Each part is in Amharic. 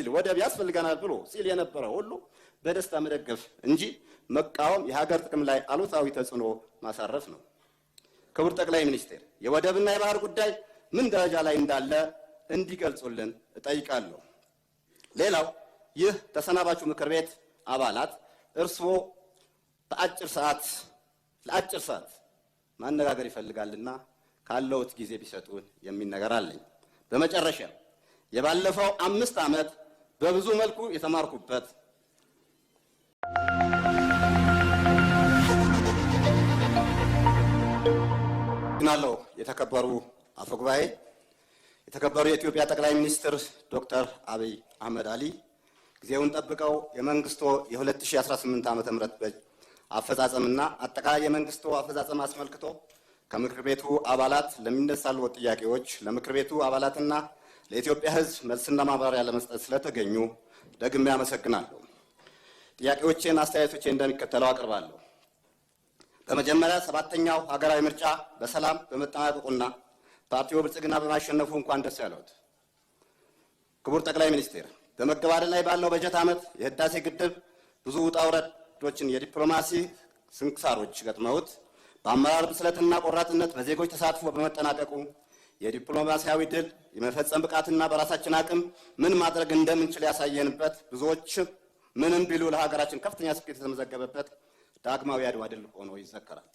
የሚል ወደብ ያስፈልገናል ብሎ ሲል የነበረ ሁሉ በደስታ መደገፍ እንጂ መቃወም የሀገር ጥቅም ላይ አሉታዊ ተጽዕኖ ማሳረፍ ነው። ክቡር ጠቅላይ ሚኒስትር የወደብና የባህር ጉዳይ ምን ደረጃ ላይ እንዳለ እንዲገልጹልን እጠይቃለሁ። ሌላው ይህ ተሰናባቹ ምክር ቤት አባላት እርስዎ ለአጭር ሰዓት ማነጋገር ይፈልጋልና ካለውት ጊዜ ቢሰጡን የሚል ነገር አለኝ። በመጨረሻ የባለፈው 5 ዓመት በብዙ መልኩ የተማርኩበት ናለው የተከበሩ አፈጉባኤ፣ የተከበሩ የኢትዮጵያ ጠቅላይ ሚኒስትር ዶክተር አብይ አህመድ አሊ ጊዜውን ጠብቀው የመንግስቶ የ2018 ዓ.ም አፈጻጸምና አጠቃላይ የመንግስቶ አፈጻጸም አስመልክቶ ከምክር ቤቱ አባላት ለሚነሳሉ ጥያቄዎች ለምክር ቤቱ አባላትና ለኢትዮጵያ ሕዝብ መልስና ማብራሪያ ለመስጠት ስለተገኙ ደግሜ አመሰግናለሁ። ጥያቄዎችን፣ አስተያየቶችን እንደሚከተለው አቀርባለሁ። በመጀመሪያ 7ኛው ሀገራዊ ምርጫ በሰላም በመጠናቀቁና ፓርቲው ብልጽግና በማሸነፉ እንኳን ደስ ያለዎት። ክቡር ጠቅላይ ሚኒስትር በመገባደድ ላይ ባለው በጀት ዓመት የህዳሴ ግድብ ብዙ ውጣ ውረዶችን የዲፕሎማሲ ስንክሳሮች ገጥመውት በአመራር ብስለትና ቆራጥነት በዜጎች ተሳትፎ በመጠናቀቁ የዲፕሎማሲያዊ ድል የመፈጸም ብቃትና በራሳችን አቅም ምን ማድረግ እንደምንችል ያሳየንበት ብዙዎች ምንም ቢሉ ለሀገራችን ከፍተኛ ስኬት የተመዘገበበት ዳግማዊ አድዋ ድል ሆኖ ይዘከራል።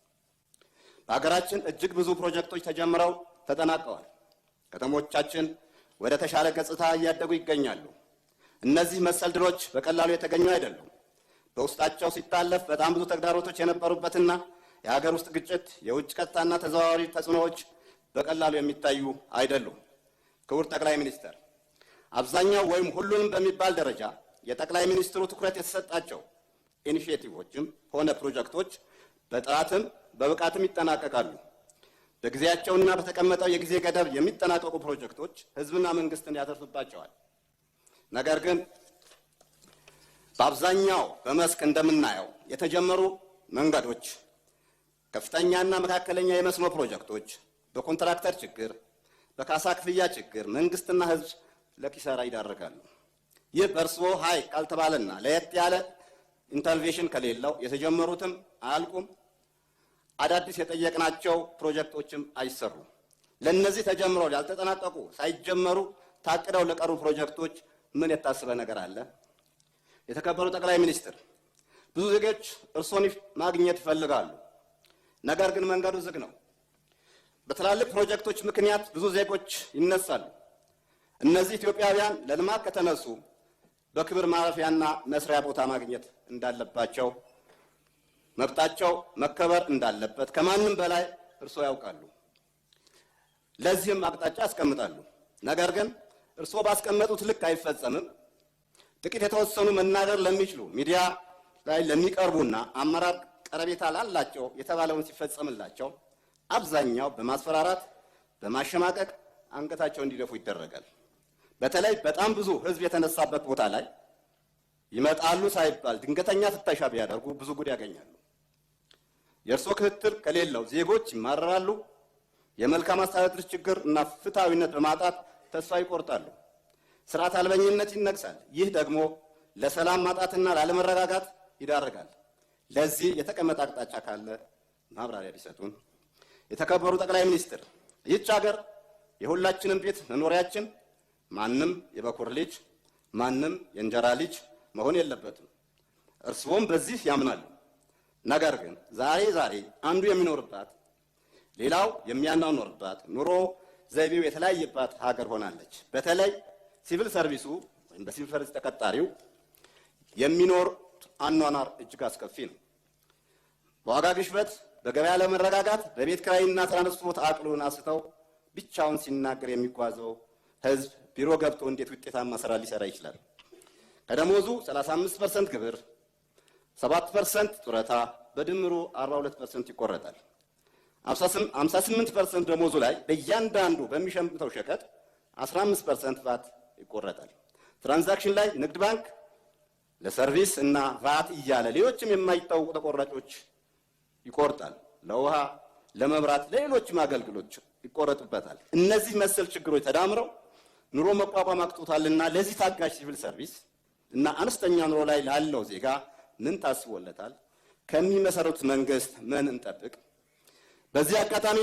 በሀገራችን እጅግ ብዙ ፕሮጀክቶች ተጀምረው ተጠናቀዋል። ከተሞቻችን ወደ ተሻለ ገጽታ እያደጉ ይገኛሉ። እነዚህ መሰል ድሎች በቀላሉ የተገኙ አይደሉም። በውስጣቸው ሲታለፍ በጣም ብዙ ተግዳሮቶች የነበሩበትና የሀገር ውስጥ ግጭት፣ የውጭ ቀጥታና ተዘዋዋሪ ተጽዕኖዎች በቀላሉ የሚታዩ አይደሉም። ክቡር ጠቅላይ ሚኒስትር አብዛኛው ወይም ሁሉንም በሚባል ደረጃ የጠቅላይ ሚኒስትሩ ትኩረት የተሰጣቸው ኢኒሼቲቮችም ሆነ ፕሮጀክቶች በጥራትም በብቃትም ይጠናቀቃሉ። በጊዜያቸውና በተቀመጠው የጊዜ ገደብ የሚጠናቀቁ ፕሮጀክቶች ህዝብና መንግስትን ያተርፍባቸዋል። ነገር ግን በአብዛኛው በመስክ እንደምናየው የተጀመሩ መንገዶች፣ ከፍተኛና መካከለኛ የመስኖ ፕሮጀክቶች በኮንትራክተር ችግር፣ በካሳ ክፍያ ችግር መንግስትና ህዝብ ለኪሳራ ይዳረጋሉ። ይህ በእርስዎ ኃይል ካልተባለና ለየት ያለ ኢንተርቬንሽን ከሌለው የተጀመሩትም አያልቁም፣ አዳዲስ የጠየቅናቸው ፕሮጀክቶችም አይሰሩም። ለነዚህ ተጀምረው ያልተጠናቀቁ ሳይጀመሩ ታቅደው ለቀሩ ፕሮጀክቶች ምን የታሰበ ነገር አለ? የተከበሩ ጠቅላይ ሚኒስትር ብዙ ዜጎች እርስዎን ማግኘት ይፈልጋሉ። ነገር ግን መንገዱ ዝግ ነው። በትላልቅ ፕሮጀክቶች ምክንያት ብዙ ዜጎች ይነሳሉ። እነዚህ ኢትዮጵያውያን ለልማት ከተነሱ በክብር ማረፊያና መስሪያ ቦታ ማግኘት እንዳለባቸው፣ መብታቸው መከበር እንዳለበት ከማንም በላይ እርስዎ ያውቃሉ። ለዚህም አቅጣጫ ያስቀምጣሉ። ነገር ግን እርስዎ ባስቀመጡት ልክ አይፈጸምም። ጥቂት የተወሰኑ መናገር ለሚችሉ ሚዲያ ላይ ለሚቀርቡና አመራር ቀረቤታ ላላቸው የተባለውን ሲፈጸምላቸው አብዛኛው በማስፈራራት በማሸማቀቅ አንገታቸው እንዲደፉ ይደረጋል። በተለይ በጣም ብዙ ህዝብ የተነሳበት ቦታ ላይ ይመጣሉ ሳይባል ድንገተኛ ፍተሻ ቢያደርጉ ብዙ ጉድ ያገኛሉ። የእርስዎ ክትትል ከሌለው ዜጎች ይማረራሉ። የመልካም አስተዳደር ችግር እና ፍትሃዊነት በማጣት ተስፋ ይቆርጣሉ። ስርዓት አልበኝነት ይነግሳል። ይህ ደግሞ ለሰላም ማጣትና ላለመረጋጋት ይዳርጋል። ለዚህ የተቀመጠ አቅጣጫ ካለ ማብራሪያ ቢሰጡን። የተከበሩ ጠቅላይ ሚኒስትር ይህች ሀገር የሁላችንም ቤት መኖሪያችን፣ ማንም የበኩር ልጅ ማንም የእንጀራ ልጅ መሆን የለበትም። እርስዎም በዚህ ያምናሉ። ነገር ግን ዛሬ አንዱ የሚኖርባት ሌላው የሚያኗኗርባት ኑሮ ዘይቤው የተለያየባት ሀገር ሆናለች። በተለይ ሲቪል ሰርቪሱ ወይም በሲቪል ሰርቪስ ተቀጣሪው የሚኖር አኗኗር እጅግ አስከፊ ነው። በዋጋ ግሽበት፣ በገበያ ለመረጋጋት፣ በቤት ኪራይና ትራንስፖርት አቅሉን አስተው ብቻውን ሲናገር የሚጓዘው ህዝብ ቢሮ ገብቶ እንዴት ውጤታማ ስራ ሊሰራ ይችላል? ከደሞዙ 35% ግብር፣ 7% ጡረታ በድምሩ 42% ይቆረጣል። 58% ደሞዙ ላይ በእያንዳንዱ በሚሸምተው ሸቀጥ 15% ቫት ይቆረጣል። ትራንዛክሽን ላይ ንግድ ባንክ ለሰርቪስ እና ቫት እያለ ሌሎችም የማይታወቁ ተቆራጮች ይቆርጣል። ለውሃ፣ ለመብራት፣ ለሌሎችም አገልግሎት ይቆረጥበታል። እነዚህ መሰል ችግሮች ተዳምረው ኑሮ መቋቋም አቅቶታልና ለዚህ ታጋሽ ሲቪል ሰርቪስ እና አነስተኛ ኑሮ ላይ ላለው ዜጋ ምን ታስቦለታል? ከሚመሰረቱት መንግስት ምን እንጠብቅ? በዚህ አጋጣሚ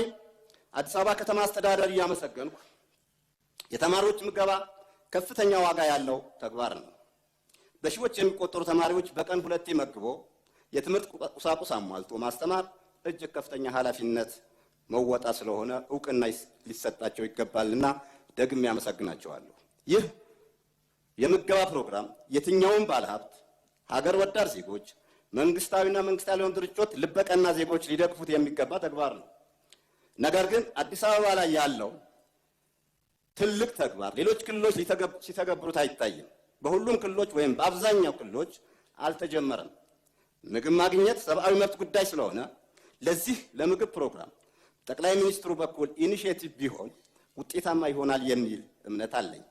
አዲስ አበባ ከተማ አስተዳደር እያመሰገንኩ የተማሪዎች ምገባ ከፍተኛ ዋጋ ያለው ተግባር ነው። በሺዎች የሚቆጠሩ ተማሪዎች በቀን 2 መግቦ የትምህርት ቁሳቁስ አሟልቶ ማስተማር እጅግ ከፍተኛ ኃላፊነት መወጣ ስለሆነ እውቅና ሊሰጣቸው ይገባልና ደግሜ ያመሰግናቸዋለሁ። ይህ የምገባ ፕሮግራም የትኛውም ባለሀብት፣ ሀገር ወዳድ ዜጎች፣ መንግስታዊና መንግስታዊ ያልሆኑ ድርጅቶች፣ ልበቀና ዜጎች ሊደግፉት የሚገባ ተግባር ነው። ነገር ግን አዲስ አበባ ላይ ያለው ትልቅ ተግባር ሌሎች ክልሎች ሲተገብሩት አይታይም። በሁሉም ክልሎች ወይም በአብዛኛው ክልሎች አልተጀመረም። ምግብ ማግኘት ሰብአዊ መብት ጉዳይ ስለሆነ ለዚህ ለምግብ ፕሮግራም ጠቅላይ ሚኒስትሩ በኩል ኢኒሼቲቭ ቢሆን ውጤታማ ይሆናል የሚል እምነት አለኝ።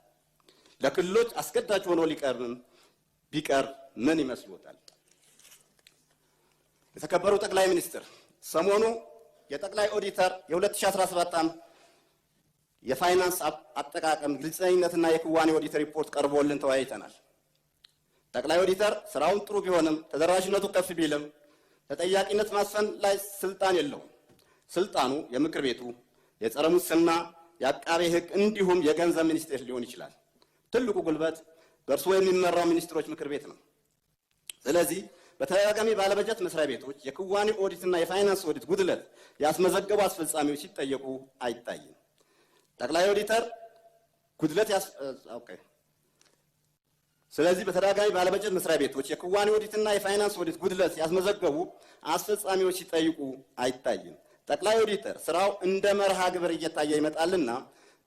ለክልሎች አስገዳጅ ሆኖ ቢቀርብ ምን ይመስሎታል? የተከበሩ ጠቅላይ ሚኒስትር፣ ሰሞኑ የጠቅላይ ኦዲተር የ2017 ዓ.ም የፋይናንስ አጠቃቀም ግልጸኝነትና የክዋኔ ኦዲተር ሪፖርት ቀርቦልን ተወያይተናል። ጠቅላይ ኦዲተር ስራውን ጥሩ ቢሆንም ተደራሽነቱ ከፍ ቢልም ተጠያቂነት ማስፈን ላይ ስልጣን የለውም። ስልጣኑ የምክር ቤቱ፣ የጸረ ሙስና፣ የአቃቤ ሕግ እንዲሁም የገንዘብ ሚኒስቴር ሊሆን ይችላል። ትልቁ ጉልበት በእርስዎ የሚመራው ሚኒስትሮች ምክር ቤት ነው። ስለዚህ በተደጋጋሚ ባለበጀት መስሪያ ቤቶች የክዋኔ ኦዲትና የፋይናንስ ኦዲት ጉድለት ያስመዘገቡ አስፈጻሚዎች ሲጠየቁ አይታይም። ጠቅላይ ኦዲተር ጉድለት ስለዚህ በተደጋጋሚ ባለበጀት መስሪያ ቤቶች የክዋኔ ኦዲትና የፋይናንስ ኦዲት ጉድለት ያስመዘገቡ አስፈጻሚዎች ሲጠይቁ አይታይም። ጠቅላይ ኦዲተር ስራው እንደ መርሃ ግብር እየታየ ይመጣልና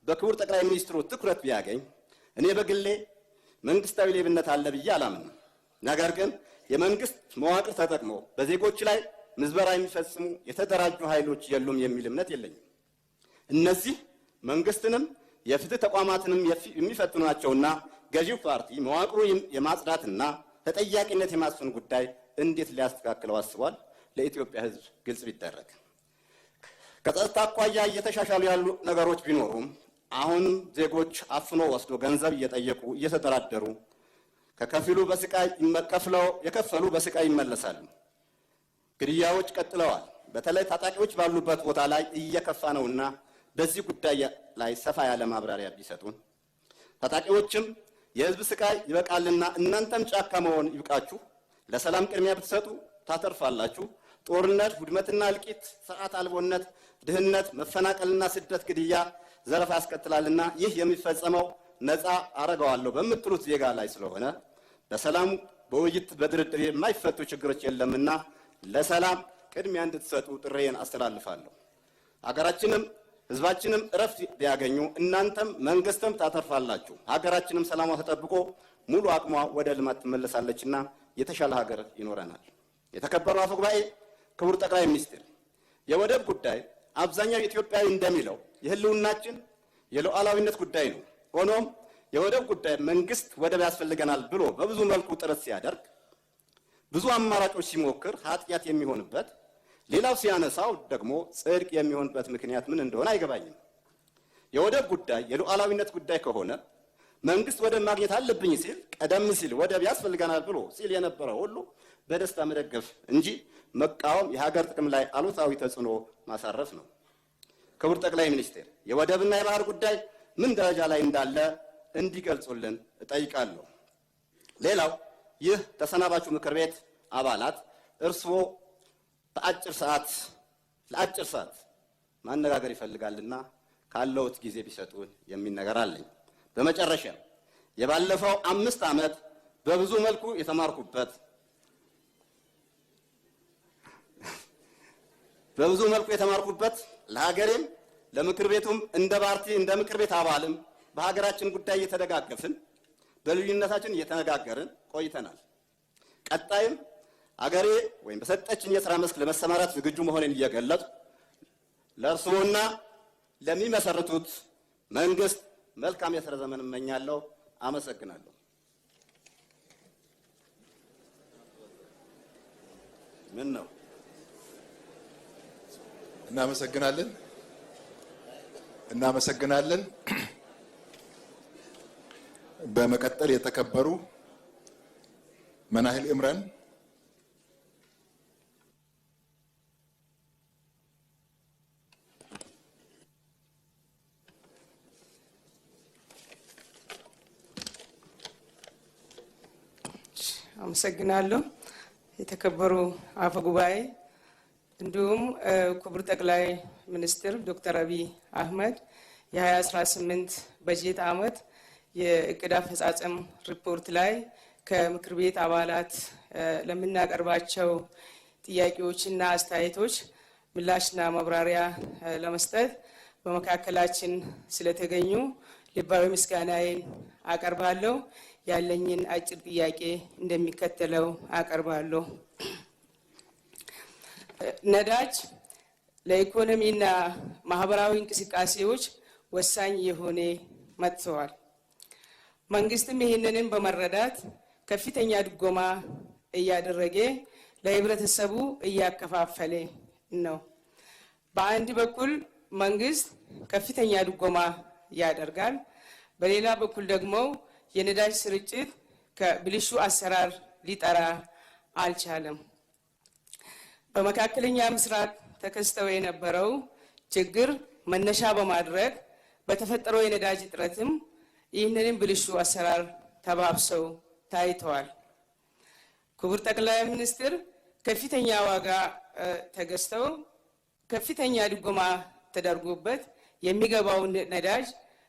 በክቡር ጠቅላይ ሚኒስትሩ ትኩረት ቢያገኝ እኔ በግሌ መንግስታዊ ሌብነት አለ ብዬ አላምንም። ነገር ግን የመንግስት መዋቅር ተጠቅሞ በዜጎች ላይ ምዝበራ የሚፈጽሙ የተደራጁ ኃይሎች የሉም የሚል እምነት የለኝም። እነዚህ መንግስትንም የፍትህ ተቋማትንም የሚፈትኑ ናቸውና ገዢው ፓርቲ መዋቅሩ የማጽዳትና ተጠያቂነት የማስፈን ጉዳይ እንዴት ሊያስተካክለው አስቧል? ለኢትዮጵያ ሕዝብ ግልጽ ቢደረግ። ከጸጥታ አኳያ እየተሻሻሉ ያሉ ነገሮች ቢኖሩም አሁንም ዜጎች አፍኖ ወስዶ ገንዘብ እየጠየቁ እየተደራደሩ ከከፊሉ በስቃይ የከፈሉ በስቃይ ይመለሳሉ። ግድያዎች ቀጥለዋል። በተለይ ታጣቂዎች ባሉበት ቦታ ላይ እየከፋ ነውና በዚህ ጉዳይ ላይ ሰፋ ያለ ማብራሪያ ቢሰጡን። ታጣቂዎችም የህዝብ ስቃይ ይበቃልና እናንተም ጫካ መሆን ይብቃችሁ፣ ለሰላም ቅድሚያ ብትሰጡ ታተርፋላችሁ። ጦርነት፣ ውድመትና እልቂት፣ ስርዓት አልቦነት፣ ድህነት፣ መፈናቀልና ስደት፣ ግድያ፣ ዘረፋ ያስከትላልና ይህ የሚፈጸመው ነፃ አረጋዋለሁ በምትሉት ዜጋ ላይ ስለሆነ በሰላም በውይይት በድርድር የማይፈቱ ችግሮች የለምና ለሰላም ቅድሚያ እንድትሰጡ ጥሬን አስተላልፋለሁ። ሀገራችንም ህዝባችንም እረፍት ቢያገኙ እናንተም መንግስትም ታተርፋላችሁ። ሀገራችንም ሰላሟ ተጠብቆ ሙሉ አቅሟ ወደ ልማት ትመለሳለችና የተሻለ ሀገር ይኖረናል። የተከበሩ አፈ ጉባኤ፣ ክቡር ጠቅላይ ሚኒስትር፣ የወደብ ጉዳይ አብዛኛው ኢትዮጵያዊ እንደሚለው የህልውናችን የሉዓላዊነት ጉዳይ ነው። ሆኖም የወደብ ጉዳይ መንግስት ወደብ ያስፈልገናል ብሎ በብዙ መልኩ ጥረት ሲያደርግ ብዙ አማራጮች ሲሞክር ኃጢአት የሚሆንበት ሌላው ሲያነሳው ደግሞ ጽድቅ የሚሆንበት ምክንያት ምን እንደሆነ አይገባኝም። የወደብ ጉዳይ የሉዓላዊነት ጉዳይ ከሆነ መንግስት ወደብ ማግኘት አለብኝ ሲል ቀደም ሲል ወደብ ያስፈልገናል ብሎ ሲል የነበረው ሁሉ በደስታ መደገፍ እንጂ መቃወም የሀገር ጥቅም ላይ አሉታዊ ተጽዕኖ ማሳረፍ ነው። ክቡር ጠቅላይ ሚኒስትር፣ የወደብና የባህር ጉዳይ ምን ደረጃ ላይ እንዳለ እንዲገልጹልን እጠይቃለሁ። ሌላው ይህ ተሰናባቹ ምክር ቤት አባላት እርስዎ ለአጭር ሰዓት ማነጋገር ይፈልጋልና ካለውት ጊዜ ቢሰጡን የሚል ነገር አለኝ። በመጨረሻ የባለፈው 5 ዓመት በብዙ መልኩ የተማርኩበት ለሀገሬም ለምክር ቤቱም እንደ ፓርቲ እንደ ምክር ቤት አባልም በሀገራችን ጉዳይ እየተደጋገፍን በልዩነታችን እየተነጋገርን ቆይተናል። ቀጣይም አገሬ ወይም በሰጠችኝ የሥራ መስክ ለመሰማራት ዝግጁ መሆኔን እየገለጽ ለእርስዎና ለሚመሰርቱት መንግስት መልካም የሥራ ዘመን እመኛለሁ። አመሰግናለሁ። ምን ነው? እናመሰግናለን። በመቀጠል የተከበሩ መናህል ኢምራን አመሰግናለሁ። የተከበሩ አፈ ጉባኤ እንዲሁም ክቡር ጠቅላይ ሚኒስትር ዶክተር አብይ አህመድ የ2018 በጀት ዓመት የእቅድ አፈጻጸም ሪፖርት ላይ ከምክር ቤት አባላት ለምናቀርባቸው ጥያቄዎችና አስተያየቶች ምላሽና ማብራሪያ ለመስጠት በመካከላችን ስለተገኙ ልባዊ ምስጋናዬን አቀርባለሁ። ያለኝን አጭር ጥያቄ እንደሚከተለው አቀርባለሁ። ነዳጅ ለኢኮኖሚና ማህበራዊ እንቅስቃሴዎች ወሳኝ የሆነ መጥተዋል። መንግስትም ይህንንም በመረዳት ከፍተኛ ድጎማ እያደረገ ለህብረተሰቡ እያከፋፈለ ነው። በአንድ በኩል መንግስት ከፍተኛ ድጎማ ያደርጋል፣ በሌላ በኩል ደግሞ የነዳጅ ስርጭት ከብልሹ አሰራር ሊጠራ አልቻለም። በመካከለኛ ምስራቅ ተከስተው የነበረው ችግር መነሻ በማድረግ በተፈጠረው የነዳጅ እጥረትም ይህንንም ብልሹ አሰራር ተባብሰው ታይተዋል። ክቡር ጠቅላይ ሚኒስትር ከፍተኛ ዋጋ ተገዝተው ከፍተኛ ድጎማ ተደርጎበት የሚገባው ነዳጅ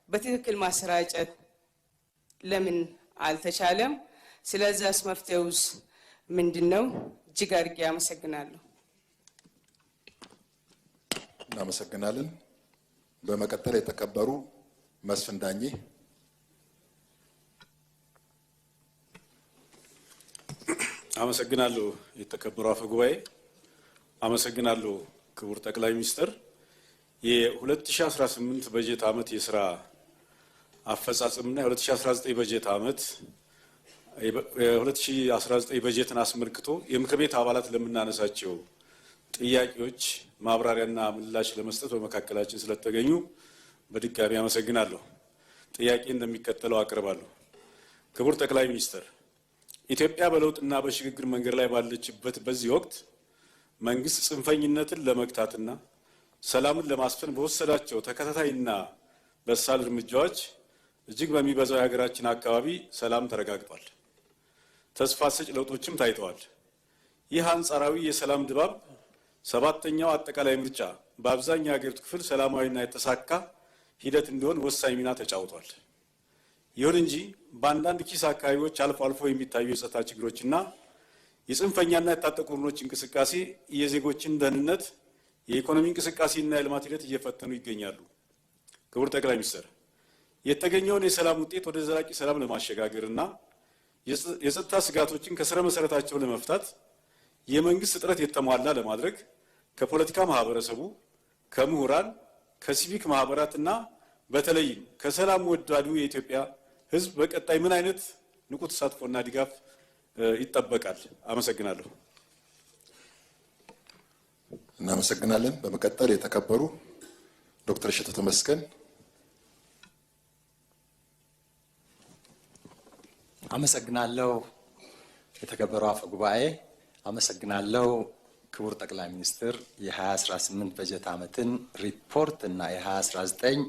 በትክክል ማሰራጨት ለምን አልተቻለም? ስለዚያስ መፍትሄውስ ምንድነው? እጅግ አድርጌ አመሰግናለሁ። እናመሰግናለን። በመቀጠል የተከበሩ መስፍን ዳኜ። አመሰግናለሁ። የተከበሩ አፈ ጉባኤ አመሰግናለሁ። ክቡር ጠቅላይ ሚኒስትር የ2018 በጀት ዓመት የስራ አፈጻጸምና የ2019 በጀት ዓመት የ2019 በጀትን አስመልክቶ የምክር ቤት አባላት ለምናነሳቸው ጥያቄዎች ማብራሪያና ምላሽ ለመስጠት በመካከላችን ስለተገኙ በድጋሚ አመሰግናለሁ። ጥያቄ እንደሚከተለው አቀርባለሁ። ክቡር ጠቅላይ ሚኒስትር፣ ኢትዮጵያ በለውጥና በሽግግር መንገድ ላይ ባለችበት በዚህ ወቅት መንግስት ጽንፈኝነትን ለመግታትና ሰላምን ለማስፈን በወሰዳቸው ተከታታይና በሳል እርምጃዎች እጅግ በሚበዛው የሀገራችን አካባቢ ሰላም ተረጋግጧል። ተስፋ ሰጭ ለውጦችም ታይተዋል። ይህ አንጻራዊ የሰላም ድባብ ሰባተኛው አጠቃላይ ምርጫ በአብዛኛው የሀገሪቱ ክፍል ሰላማዊና የተሳካ ሂደት እንዲሆን ወሳኝ ሚና ተጫውቷል። ይሁን እንጂ በአንዳንድ ኪስ አካባቢዎች አልፎ አልፎ የሚታዩ የጸጥታ ችግሮችና የጽንፈኛና የታጠቁ ቡድኖች እንቅስቃሴ የዜጎችን ደህንነት፣ የኢኮኖሚ እንቅስቃሴና የልማት ሂደት እየፈተኑ ይገኛሉ። ክቡር ጠቅላይ ሚኒስትር፣ የተገኘውን የሰላም ውጤት ወደ ዘላቂ ሰላም ለማሸጋገርና የጸጥታ ስጋቶችን ከስረ መሰረታቸው ለመፍታት የመንግስት ጥረት የተሟላ ለማድረግ ከፖለቲካ ማህበረሰቡ፣ ከምሁራን፣ ከሲቪክ ማህበራትና በተለይም ከሰላም ወዳዱ የኢትዮጵያ ሕዝብ በቀጣይ ምን አይነት ንቁ ተሳትፎና ድጋፍ ይጠበቃል? አመሰግናለሁ። እናመሰግናለን። በመቀጠል የተከበሩ ዶክተር እሸቱ ተመስገን። አመሰግናለሁ። የተከበሩ አፈ ጉባኤ አመሰግናለሁ። ክቡር ጠቅላይ ሚኒስትር የ2018 በጀት ዓመትን ሪፖርት እና የ2019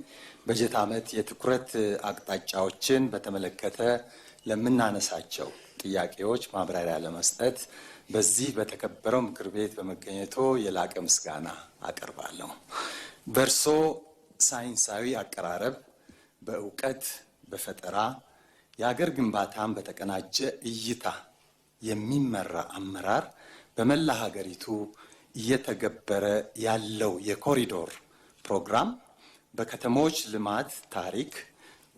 በጀት ዓመት የትኩረት አቅጣጫዎችን በተመለከተ ለምናነሳቸው ጥያቄዎች ማብራሪያ ለመስጠት በዚህ በተከበረው ምክር ቤት በመገኘቶ የላቀ ምስጋና አቀርባለሁ። በእርሶ ሳይንሳዊ አቀራረብ፣ በእውቀት፣ በፈጠራ የሀገር ግንባታን በተቀናጀ እይታ የሚመራ አመራር በመላ ሀገሪቱ እየተገበረ ያለው የኮሪዶር ፕሮግራም በከተሞች ልማት ታሪክ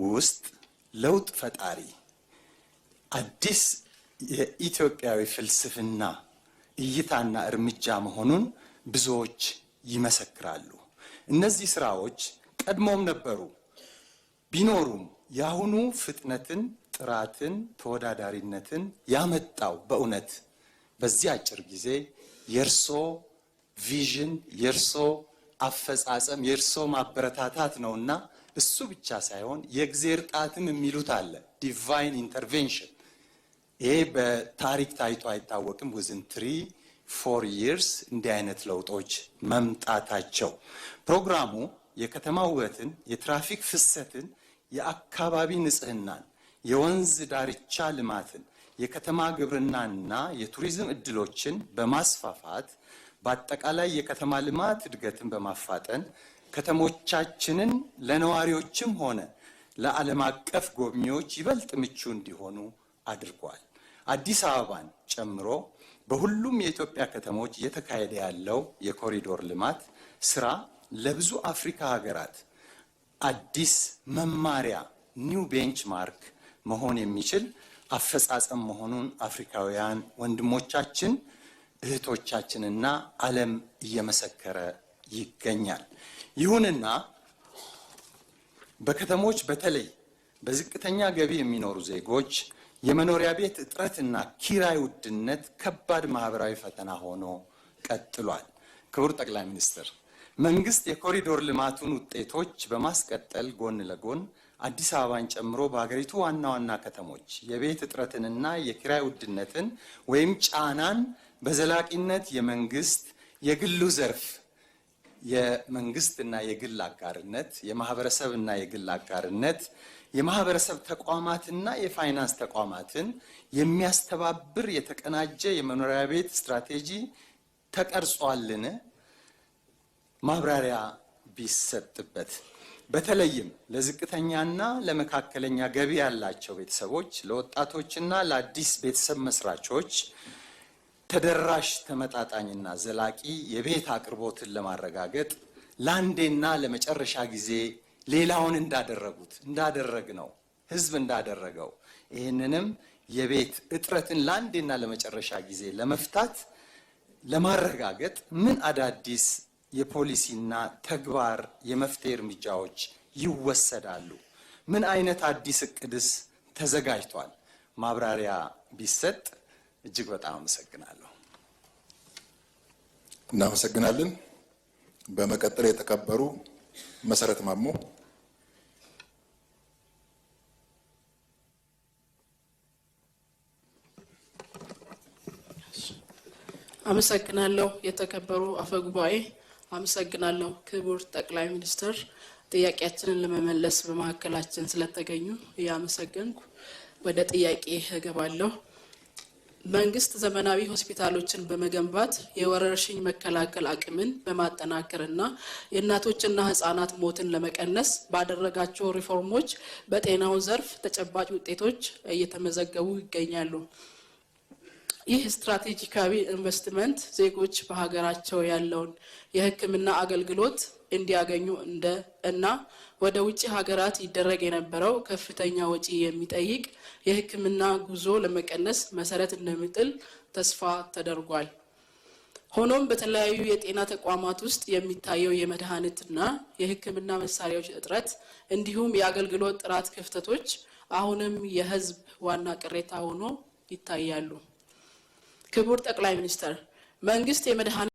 ውስጥ ለውጥ ፈጣሪ አዲስ የኢትዮጵያዊ ፍልስፍና እይታና እርምጃ መሆኑን ብዙዎች ይመሰክራሉ። እነዚህ ስራዎች ቀድሞም ነበሩ ቢኖሩም የአሁኑ ፍጥነትን፣ ጥራትን፣ ተወዳዳሪነትን ያመጣው በእውነት በዚህ አጭር ጊዜ የእርሶ ቪዥን፣ የእርሶ አፈጻጸም፣ የእርሶ ማበረታታት ነውና እሱ ብቻ ሳይሆን የእግዚአብሔር ጣትም የሚሉት አለ፣ ዲቫይን ኢንተርቬንሽን። ይሄ በታሪክ ታይቶ አይታወቅም። within 3-4 years እንዲህ አይነት ለውጦች መምጣታቸው ፕሮግራሙ የከተማ ውበትን፣ የትራፊክ ፍሰትን፣ የአካባቢ ንጽህናን፣ የወንዝ ዳርቻ ልማትን፣ የከተማ ግብርናና የቱሪዝም እድሎችን በማስፋፋት በአጠቃላይ የከተማ ልማት እድገትን በማፋጠን ከተሞቻችንን ለነዋሪዎችም ሆነ ለዓለም አቀፍ ጎብኚዎች ይበልጥ ምቹ እንዲሆኑ አድርጓል። አዲስ አበባን ጨምሮ በሁሉም የኢትዮጵያ ከተሞች እየተካሄደ ያለው የኮሪዶር ልማት ስራ ለብዙ አፍሪካ ሀገራት አዲስ መማሪያ ኒው ቤንችማርክ መሆን የሚችል አፈጻጸም መሆኑን አፍሪካውያን ወንድሞቻችን እህቶቻችንና ዓለም እየመሰከረ ይገኛል። ይሁንና በከተሞች በተለይ በዝቅተኛ ገቢ የሚኖሩ ዜጎች የመኖሪያ ቤት እጥረትና ኪራይ ውድነት ከባድ ማህበራዊ ፈተና ሆኖ ቀጥሏል። ክቡር ጠቅላይ ሚኒስትር፣ መንግስት የኮሪዶር ልማቱን ውጤቶች በማስቀጠል ጎን ለጎን አዲስ አበባን ጨምሮ በሀገሪቱ ዋና ዋና ከተሞች የቤት እጥረትንና የኪራይ ውድነትን ወይም ጫናን በዘላቂነት የመንግስት የግሉ ዘርፍ የመንግስትና የግል አጋርነት፣ የማህበረሰብና የግል አጋርነት፣ የማህበረሰብ ተቋማትና የፋይናንስ ተቋማትን የሚያስተባብር የተቀናጀ የመኖሪያ ቤት ስትራቴጂ ተቀርጿልን? ማብራሪያ ቢሰጥበት። በተለይም ለዝቅተኛና ለመካከለኛ ገቢ ያላቸው ቤተሰቦች፣ ለወጣቶችና ለአዲስ ቤተሰብ መስራቾች ተደራሽ ተመጣጣኝና ዘላቂ የቤት አቅርቦትን ለማረጋገጥ ለአንዴና ለመጨረሻ ጊዜ ሌላውን እንዳደረግነው ህዝብ እንዳደረገው ይህንንም የቤት እጥረትን ለአንዴና ለመጨረሻ ጊዜ ለመፍታት ለማረጋገጥ ምን አዳዲስ የፖሊሲና ተግባር የመፍትሄ እርምጃዎች ይወሰዳሉ? ምን አይነት አዲስ እቅድስ ተዘጋጅቷል? ማብራሪያ ቢሰጥ እጅግ በጣም አመሰግናለሁ። እናመሰግናለን። በመቀጠል የተከበሩ መሰረት ማሞ። አመሰግናለሁ። የተከበሩ አፈጉባኤ፣ አመሰግናለሁ ክቡር ጠቅላይ ሚኒስትር ጥያቄያችንን ለመመለስ በማዕከላችን ስለተገኙ እያመሰገንኩ ወደ ጥያቄ እገባለሁ። መንግስት ዘመናዊ ሆስፒታሎችን በመገንባት የወረርሽኝ መከላከል አቅምን በማጠናከርና የእናቶችና ህፃናት ሞትን ለመቀነስ ባደረጋቸው ሪፎርሞች በጤናው ዘርፍ ተጨባጭ ውጤቶች እየተመዘገቡ ይገኛሉ። ይህ ስትራቴጂካዊ ኢንቨስትመንት ዜጎች በሀገራቸው ያለውን የሕክምና አገልግሎት እንዲያገኙ እና ወደ ውጭ ሀገራት ይደረግ የነበረው ከፍተኛ ወጪ የሚጠይቅ የሕክምና ጉዞ ለመቀነስ መሰረት እንደሚጥል ተስፋ ተደርጓል። ሆኖም በተለያዩ የጤና ተቋማት ውስጥ የሚታየው የመድኃኒትና የሕክምና መሳሪያዎች እጥረት እንዲሁም የአገልግሎት ጥራት ክፍተቶች አሁንም የህዝብ ዋና ቅሬታ ሆኖ ይታያሉ። ክቡር ጠቅላይ ሚኒስትር፣ መንግስት የመድኃኒት